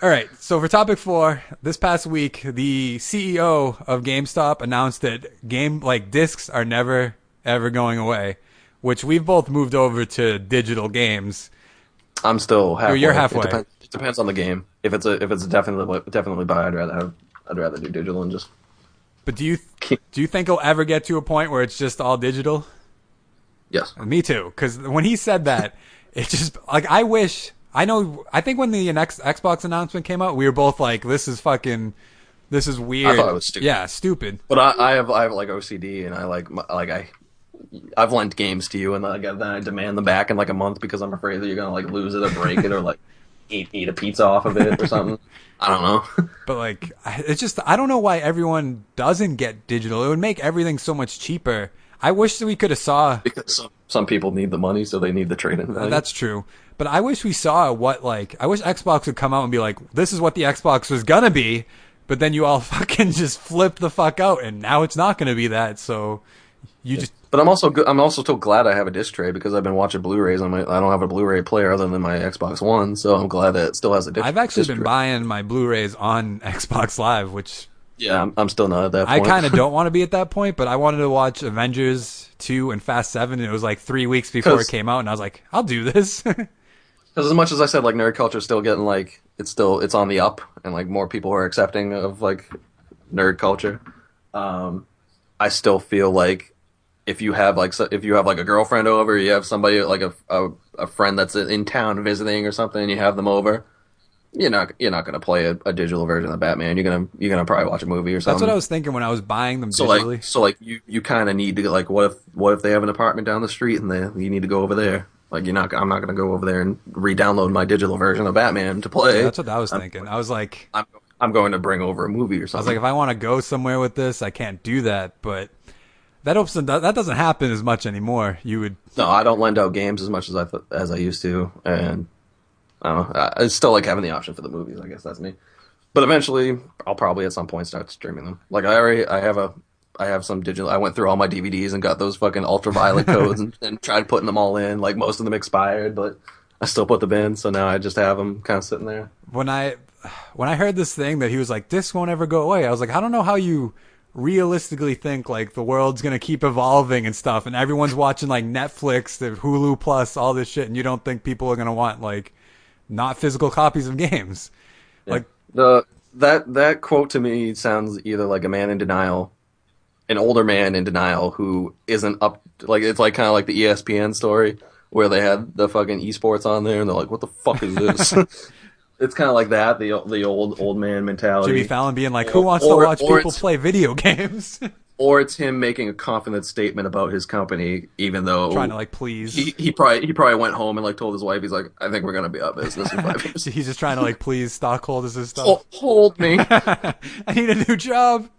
All right, so for topic 4, this past week, the CEO of GameStop announced that discs are never ever going away, which we've both moved over to digital games. I'm still You're halfway. It halfway, depends. It depends on the game. If it's definitely buy, I'd rather do digital and just but do you keep. do you think it'll ever get to a point where it's just all digital? Yes. Me too, because when he said that, it just like I wish. I know. I think when the next Xbox announcement came out, we were both like, "This is fucking. This is I thought weird." it was stupid. Yeah, stupid. But I have like OCD and I've lent games to you and then I demand them back in like a month because I'm afraid that you're gonna like lose it or break it or like eat a pizza off of it or something. I don't know. But like, it's just I don't know why everyone doesn't get digital. It would make everything so much cheaper. I wish that we could have saw. Because some people need the money, so they need the trade-in value. That's true. But I wish we saw what like I wish Xbox would come out and be like, this is what the Xbox was gonna be, but then you all fucking just flip the fuck out, and now it's not gonna be that. So you just But I'm also still glad I have a disc tray because I've been watching Blu-rays on my. I don't have a Blu-ray player other than my Xbox One, so I'm glad that it still has a disc. I've actually disc been tray. buying my Blu-rays on Xbox Live, which Yeah, I'm still not at that I point. kind of don't want to be at that point, but I wanted to watch Avengers 2 and Fast 7, and it was like 3 weeks before it Because came out, and I was like, I'll do this. as much as I said, like nerd culture is still getting like it's on the up, and like more people are accepting of like nerd culture. I still feel like if you have like a girlfriend over, you have somebody like a friend that's in town visiting or something, and you have them over. You're not gonna play a digital version of Batman. You're gonna probably watch a movie or That's what I something. was thinking when I was buying them So like digitally. so like you kind of need to like what if they have an apartment down the street and you need to go over there. Like I'm not gonna go over there and re-download my digital version of Batman to Yeah, play. that's what I was I'm thinking. I was like, I'm, I'm going to bring over a movie or I was like, something. if I want to go somewhere with this, I can't do that. But that doesn't happen as much anymore. You would, No, I don't lend out games as much as I used to, and I don't know. I still like having the option for the movies. I guess that's me. But eventually, I'll probably at some point start streaming them. Like I have some digital. I went through all my DVDs and got those fucking ultraviolet codes and tried putting them all in. Like most of them expired, but I still put them in. So now I just have them kind of sitting there. when I when I heard this thing that he was like, this won't ever go away. I was like, I don't know how you realistically think like the world's gonna keep evolving and stuff, and everyone's watching like Netflix, the Hulu Plus, all this shit, and you don't think people are gonna want like not physical copies of games. Yeah. Like, That quote to me sounds either like a man in denial, an older man in denial who isn't up. Like it's like kind of like the ESPN story where they had the fucking esports on there and they're like, "What the fuck is this?" It's kind of like that, the old man Jimmy mentality, Fallon being like, who or wants to or watch or people it's play video games? or it's him making a confident statement about his company, even Trying to though like please. he probably went home and like told his wife, he's like, "I think we're gonna be out of business in 5 years. He's just trying to like please stockholders and stuff. Hold me." I need a new job.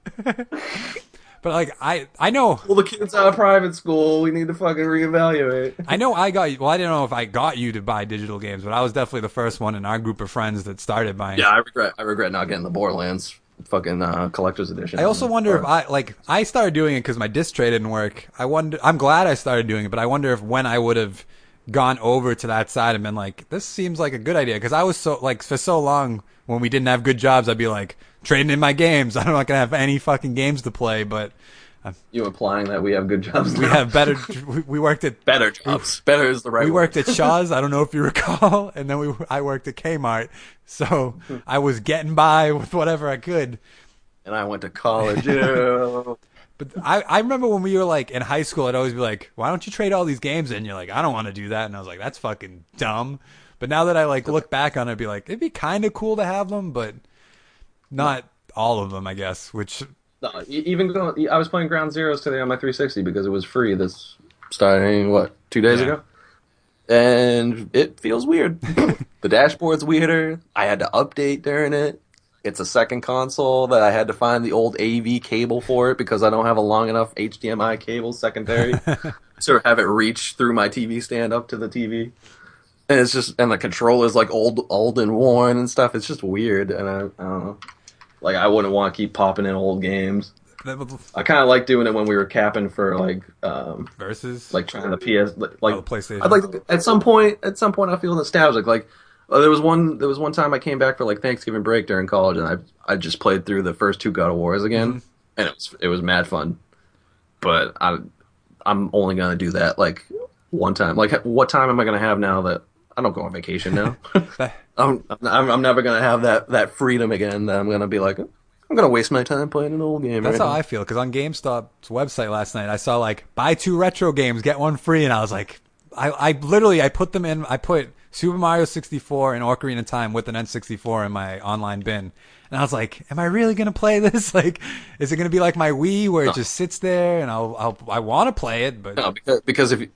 But like I know Well, the kid's out of private school. We need to fucking reevaluate. I know I got you. Well, I didn't know if I got you to buy digital games, but I was definitely the first one in our group of friends that started buying. Yeah, I regret not getting the Borderlands fucking collector's edition. I also wonder if I started doing it because my disc tray didn't work. I'm glad I started doing it, but I wonder if when I would have gone over to that side and been like, this seems like a good idea, because I was so like for so long when we didn't have good jobs, I'd be like trading in my games. I'm not gonna have any fucking games to play, but you implying that we have good jobs we now. have better. We worked at Better jobs. Better is the right we word. worked at Shaw's. I don't know if you recall, and then I worked at Kmart. So I was getting by with whatever I could. And I went to college. Yeah. But I remember when we were like in high school, I'd always be like, "Why don't you trade all these games in?" And you're like, "I don't want to do that," and I was like, "That's fucking dumb." But now that I like look back on it, I'd be like, it'd be kind of cool to have them, but not all of them, I guess. Which No, even going, I was playing Ground Zeroes today on my 360 because it was free. This starting what 2 days Yeah. ago, and it feels weird. The dashboard's weirder. I had to update during it. It's a second console that I had to find the old AV cable for it because I don't have a long enough HDMI cable secondary to have it reach through my TV stand up to the TV. And it's just, and the controller's like old and worn and stuff. It's just weird, and I don't know. Like I wouldn't want to keep popping in old games. I kind of like doing it when we were capping for versus like trying the PS, like the PlayStation. I'd like to, at some point I feel nostalgic. Like There was one time I came back for like Thanksgiving break during college, and I just played through the first two God of Wars Hmm. again, and it was mad fun. But I'm only gonna do that like one time. Like, what time am I gonna have now that I don't go on vacation now? That, I'm never gonna have that freedom again. That I'm gonna be like, I'm gonna waste my time playing an old game that's right how now. I feel. Because on GameStop's website last night, I saw like buy two retro games, get one free, and I was like, I literally I put them in. I put Super Mario 64 and Ocarina of Time with an N64 in my online bin. And I was like, am I really gonna play this? Like, is it gonna be like my Wii where it No, just sits there and I want to play it, but no, because if you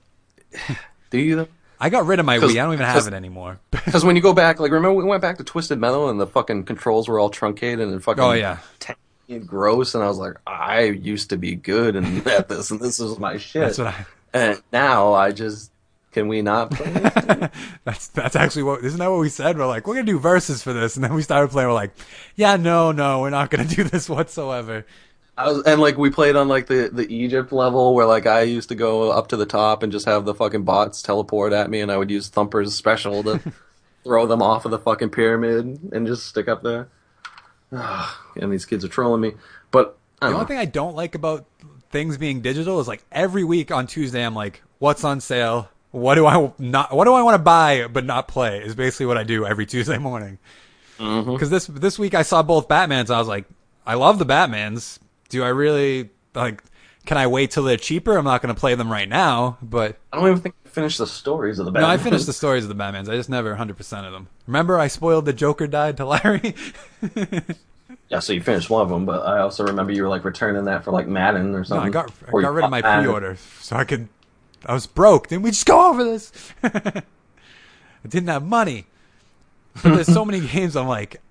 do you though? I got rid of my Wii. I don't even have Because it anymore. Because when you go back, like remember we went back to Twisted Metal and the fucking controls were all truncated and Oh fucking yeah, tanky and gross, and I was like, I used to be good and at this, and this is my that's shit. what I. And now I just can we not play this? That's actually what isn't that what we said? We're like, we're gonna do verses for this, and then we started playing. We're like, yeah, no, we're not gonna do this whatsoever. And like we played on like the Egypt level where like I used to go up to the top and just have the fucking bots teleport at me, and I would use Thumper's special to throw them off of the fucking pyramid and just stick up there. And these kids are trolling me, but I The don't only know. thing I don't like about things being digital is like every week on Tuesday I'm like, what's on sale? What do I want to buy but not play is basically what I do every Tuesday morning. Hmm. Because this week I saw both Batmans. I was like, I love the Batmans. Do I really like? Can I wait till they're cheaper? I'm not going to play them right now. But I don't even think I finished the stories of the no, I finished Batman. the stories of the Batmans. I just never 100% of them. Remember, I spoiled the Joker died to Larry. Yeah, so you finished one of them, but I also remember you were like returning that for like Madden or No, something. I Or you got rid of bought my Madden. pre-order so I could. I was broke. Didn't we just go over this? I didn't have money. But there's so many games. I'm like,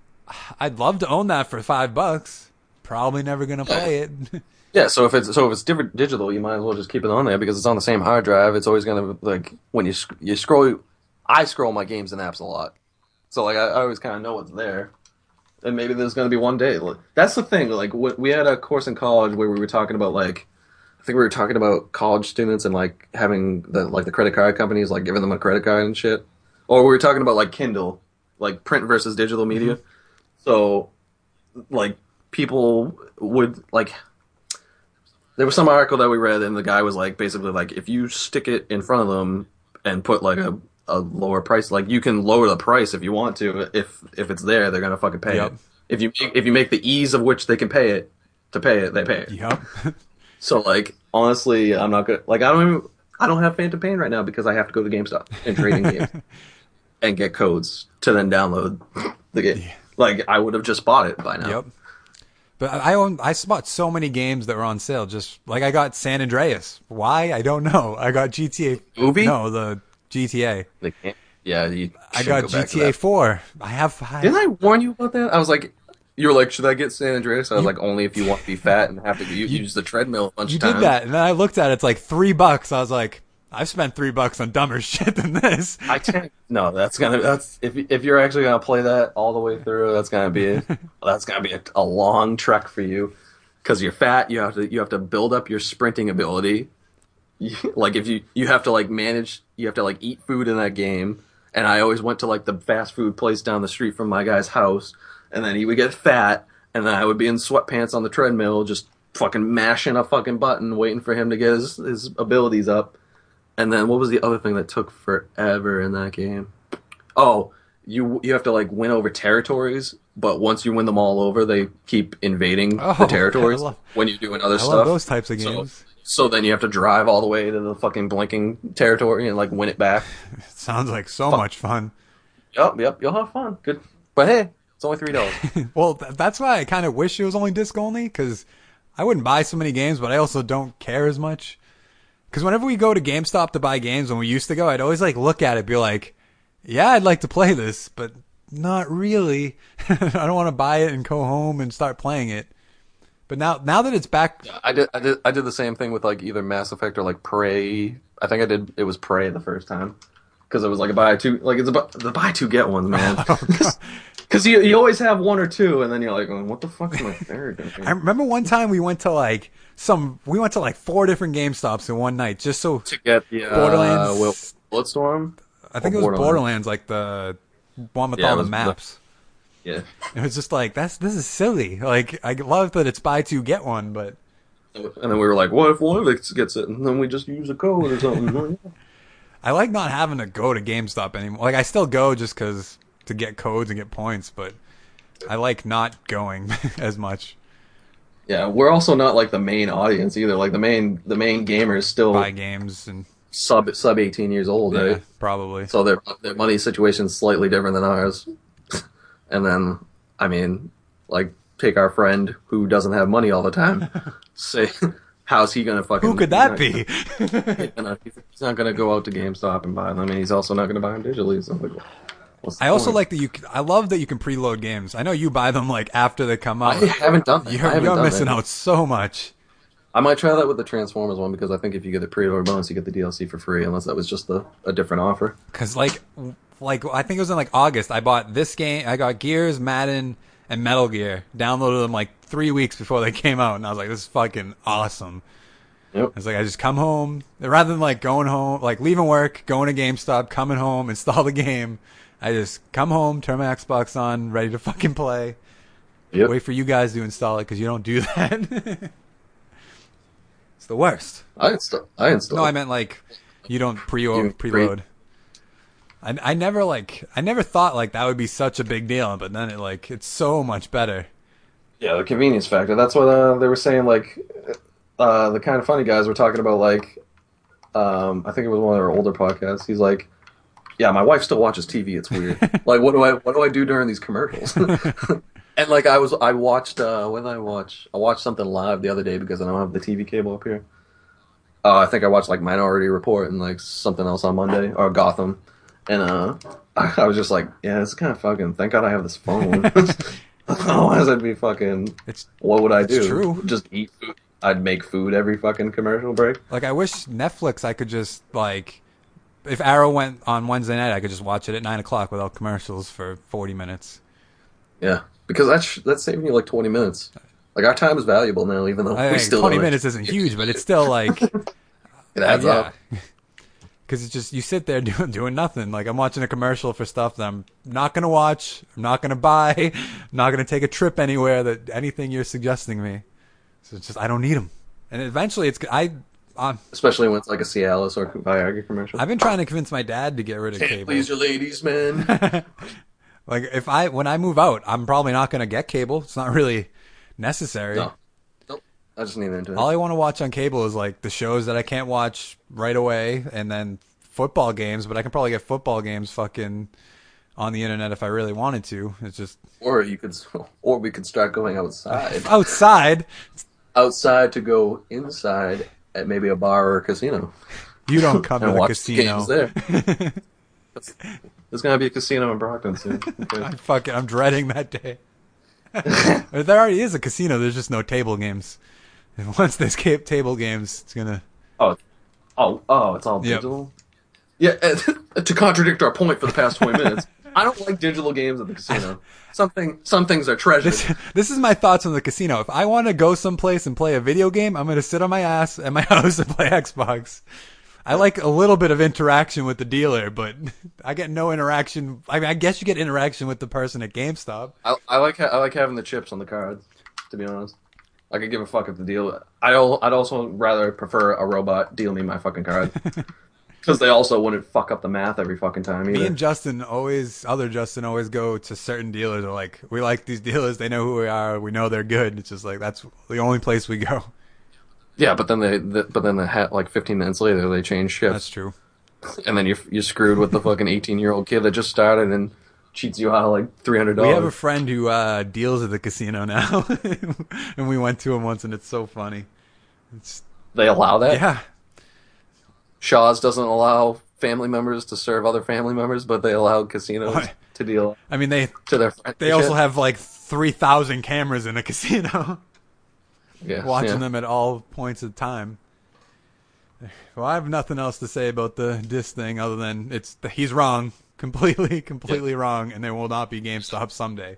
I'd love to own that for $5. Probably never gonna Yeah. play it. Yeah, so if it's different digital, you might as well just keep it on there because it's on the same hard drive. It's always gonna like when you scroll. I scroll my games and apps a lot, so like I always kind of know what's there. And maybe there's gonna be one day. Like, that's the thing. Like we had a course in college where we were talking about like I think we were talking about college students and like having the credit card companies like giving them a credit card and shit, or we were talking about like Kindle, like print versus digital Hmm. media. So like people would like there was some article that we read, and the guy was like, basically, like, if you stick it in front of them and put like a lower price, like you can lower the price if you want to. If it's there, they're gonna fucking pay Yep. it. If you make the ease of which they can pay it to pay it, they pay it. Yep. So like, honestly, I'm not gonna like I don't have Phantom Pain right now because I have to go to GameStop and trade in games and get codes to then download the game. Yeah. Like I would have just bought it by now. Yep. But I bought so many games that were on sale. Just like I got San Andreas. Why? I don't know. I got GTA. Movie? No, the GTA. The game. Yeah, you I should got go back to GTA that. 4. I have five. Didn't I warn you about that? I was like, you were like, should I get San Andreas? I was You like, only if you want to be fat and have to you use the treadmill a bunch you of did times. that, and then I looked at it. It's like $3. I was like, I've spent $3 on dumber shit than this. I can't. No, that's if you're actually gonna play that all the way through, that's gonna be a long trek for you because you're fat. You have to build up your sprinting ability. Like if you have to like manage, you have to like eat food in that game. And I always went to like the fast food place down the street from my guy's house, and then he would get fat, and then I would be in sweatpants on the treadmill, just fucking mashing a fucking button, waiting for him to get his abilities up. And then what was the other thing that took forever in that game? Oh, you have to like win over territories, but once you win them all over, they keep invading Oh, the I territories love when you're doing other I love stuff. those types of So games. so then you have to drive all the way to the fucking blinking territory and like win it back. It sounds like so Fuck. much fun. Yep, you'll have fun. Good. But hey, it's only $3. Well, that's why I kind of wish it was only disc only because I wouldn't buy so many games, but I also don't care as much. Because whenever we go to GameStop to buy games when we used to go, I'd always like look at it, be like, "Yeah, I'd like to play this, but not really. I don't want to buy it and go home and start playing it." But now that it's back, I did the same thing with like either Mass Effect or like Prey. I think I did. It was Prey the first time because it was like a buy two. Like it's about the buy two get one, man. Because you always have one or two, and then you're like, what the fuck is my third? I remember one time we went to like 4 different GameStops in one night just so To get the Borderlands. Bulletstorm I or think it was Borderlands, like the one with Yeah, all it the was maps. yeah. It was just like this is silly. Like I love that it's buy two get one, but And then we were like, what if one of us gets it, and then we just use a code or something? I like not having to go to GameStop anymore. Like I still go just because to get codes and get points, but I like not going as much. Yeah, we're also not like the main audience either. Like the main gamer is Buy still games and sub 18 years old, yeah, right? probably. So their money situation is slightly different than ours. And then, I mean, like take our friend who doesn't have money all the time. Say, how's he gonna Who fucking? could that be? He's not gonna go out to GameStop and buy them. And he's also not gonna buy them digitally. So like, what's the I also point? like that I love that you can preload games. I know you buy them like after they come I out. haven't done that. I haven't You're done missing that. out so much. I might try that with the Transformers one because I think if you get the pre-order bonus, you get the DLC for free, unless that was just a different offer. Cause like I think it was in like August. I bought this game. I got Gears, Madden, and Metal Gear. Downloaded them like 3 weeks before they came out, and I was like, "This is fucking awesome." Yep. It's like I just come home rather than like going home, like leaving work, going to GameStop, coming home, install the game. I just come home, turn my Xbox on, ready to fucking play. Yep. Wait for you guys to install it because you don't do that. It's the worst. I install. No, I meant like you don't preload. I never I never thought like that would be such a big deal, but then it's so much better. Yeah, the convenience factor. That's what they were saying. Like the kind of funny guys were talking about. Like I think it was one of their older podcasts. He's like, "Yeah, my wife still watches TV. It's weird. Like, what do I do during these commercials?" And like I watched what did I watch? I watched something live the other day because I don't have the TV cable up here. I think I watched like Minority Report and like something else on Monday or Gotham, and I was just like, yeah, it's kind of fucking. Thank God I have this phone. Otherwise, I'd be fucking. It's What would I it's do? true. Just eat food. I'd make food every fucking commercial break. Like I wish Netflix I could just like if Arrow went on Wednesday night I could just watch it at 9 o'clock without commercials for 40 minutes. Yeah, because that's saving you like 20 minutes. Like our time is valuable now, even though I we think still 20 don't. minutes isn't huge, but it's still like It adds yeah. up. Because it's just you sit there doing nothing. Like I'm watching a commercial for stuff that I'm not gonna watch, I'm not gonna buy, I'm not gonna take a trip anywhere. That anything you're suggesting me. So it's just I don't need them. And eventually Especially when it's like a Cialis or Viagra commercial. I've been trying to convince my dad to get rid of Can't cable. please your ladies, man. Like when I move out, I'm probably not gonna get cable. It's not really necessary. No. Nope. I just need into it. All I want to watch on cable is like the shows that I can't watch right away, and then football games. But I can probably get football games fucking on the internet if I really wanted to. It's just Or or we could start going outside. outside. Outside to go inside at maybe a bar or a casino You don't come to and the watch casino. games there. There's gonna be a casino in Brockton soon. Okay. I'm dreading that day. There already is a casino. There's just no table games. And once there's table games, it's gonna. Oh, it's all Yep. digital. Yeah, to contradict our point for the past 20 minutes, I don't like digital games at the casino. Some things are treasured. This is my thoughts on the casino. If I want to go someplace and play a video game, I'm going to sit on my ass at my house and play Xbox. I like a little bit of interaction with the dealer, but I get no interaction. I mean, I guess you get interaction with the person at GameStop. I like having the chips on the cards. To be honest, I could give a fuck if the deal. I'd also rather prefer a robot deal me my fucking card. Because they also wouldn't fuck up the math every fucking time either. Me and Justin always go to certain dealers. Are like, we like these dealers. They know who we are. We know they're good. It's just like that's the only place we go. Yeah, but then like 15 minutes later they change shifts. That's true. And then you're screwed with the fucking 18-year-old kid that just started and cheats you out of like $300. We have a friend who deals at the casino now, and we went to him once, and it's so funny. They allow that? Yeah, Shaw's doesn't allow family members to serve other family members, but they allow casinos What? to deal I mean to their friends. they also have like 3,000 cameras in a casino, watching them at all points of time. Well, I have nothing else to say about the disc thing other than he's wrong, completely wrong, and there will not be GameStop someday.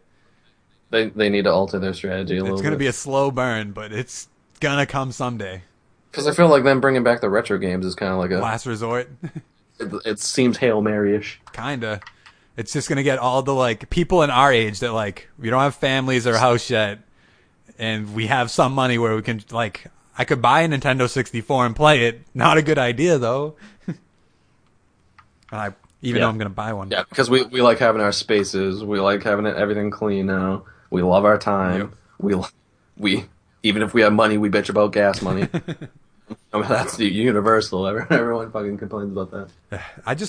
They need to alter their strategy a little It's bit. going to be a slow burn, but it's gonna come someday. Because I feel like them bringing back the retro games is kind of like Last resort, it seems Hail Mary-ish. kinda. It's just gonna get all the like people in our age that like we don't have families or a house yet, and we have some money where we can like I could buy a Nintendo 64 and play it. Not a good idea though. Even though Yeah. I'm gonna buy one. Yeah, because we like having our spaces. We like having everything clean now. We love our Yep. time. We even if we have money, we bitch about gas money. I mean, that's the universal. Everyone fucking complains about that.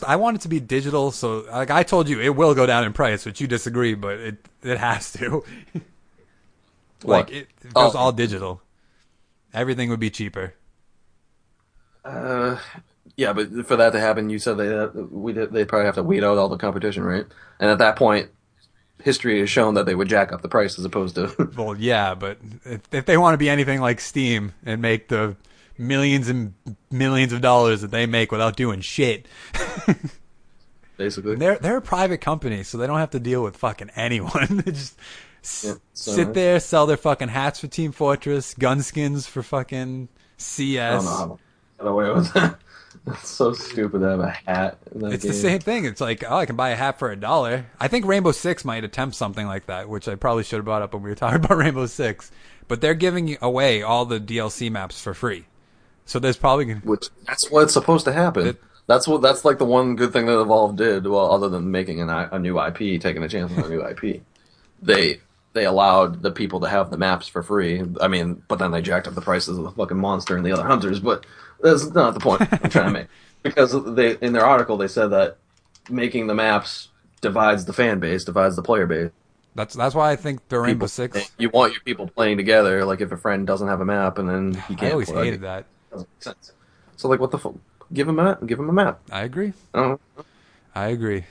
I want it to be digital, so like I told you, it will go down in price, which you disagree, but it has to. Like What? it goes Oh, all digital. Everything would be cheaper. uh, yeah, but for that to happen, you said they probably have to weed out all the competition, right? And at that point, history has shown that they would jack up the price as opposed to Well, yeah, but if they want to be anything like Steam and make the millions and millions of dollars that they make without doing shit, basically. they're a private company, so they don't have to deal with fucking anyone. They just Yeah, sit so there, sell their fucking hats for Team Fortress, gun skins for fucking I don't know CS. how to get away with that. It's so stupid to have a hat in that It's the game. same thing. It's like, oh, I can buy a hat for $1. I think Rainbow Six might attempt something like that, which I probably should have brought up when we were talking about Rainbow Six. But they're giving away all the DLC maps for free. So there's probably Which that's what's supposed to happen. it, That's like the one good thing that Evolve did. Well, other than making a new IP, taking a chance on a new IP, they allowed the people to have the maps for free. I mean, but then they jacked up the prices of the fucking monster and the other hunters. But that's not the point I'm trying to make. Because they in their article they said that making the maps divides the fan base, divides the player base. that's why I think the Rainbow People, Six. you want your people playing together. Like if a friend doesn't have a map and then he I can't always play, hated that. it doesn't make sense. So like, what the fuck? Give him a map. Give him a map. I agree. I don't know. I agree.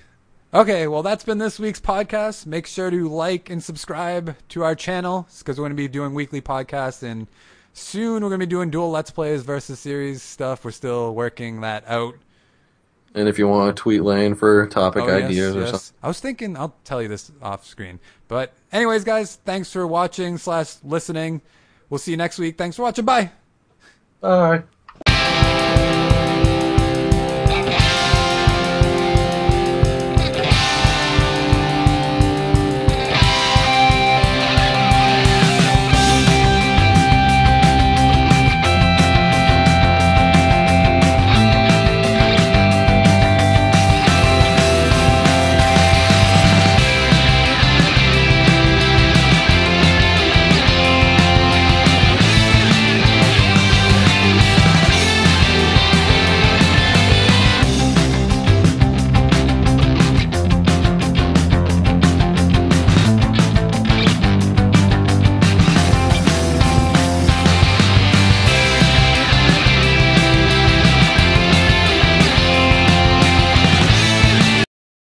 Okay, well, that's been this week's podcast. Make sure to like and subscribe to our channel because we're going to be doing weekly podcasts, and soon we're going to be doing dual Let's Plays versus series stuff. We're still working that out. And if you want to tweet Lane for topic Oh, yes, ideas or something. yes. I was thinking, I'll tell you this off screen. But, anyways, guys, thanks for watching / listening. We'll see you next week. Thanks for watching. Bye. Bye.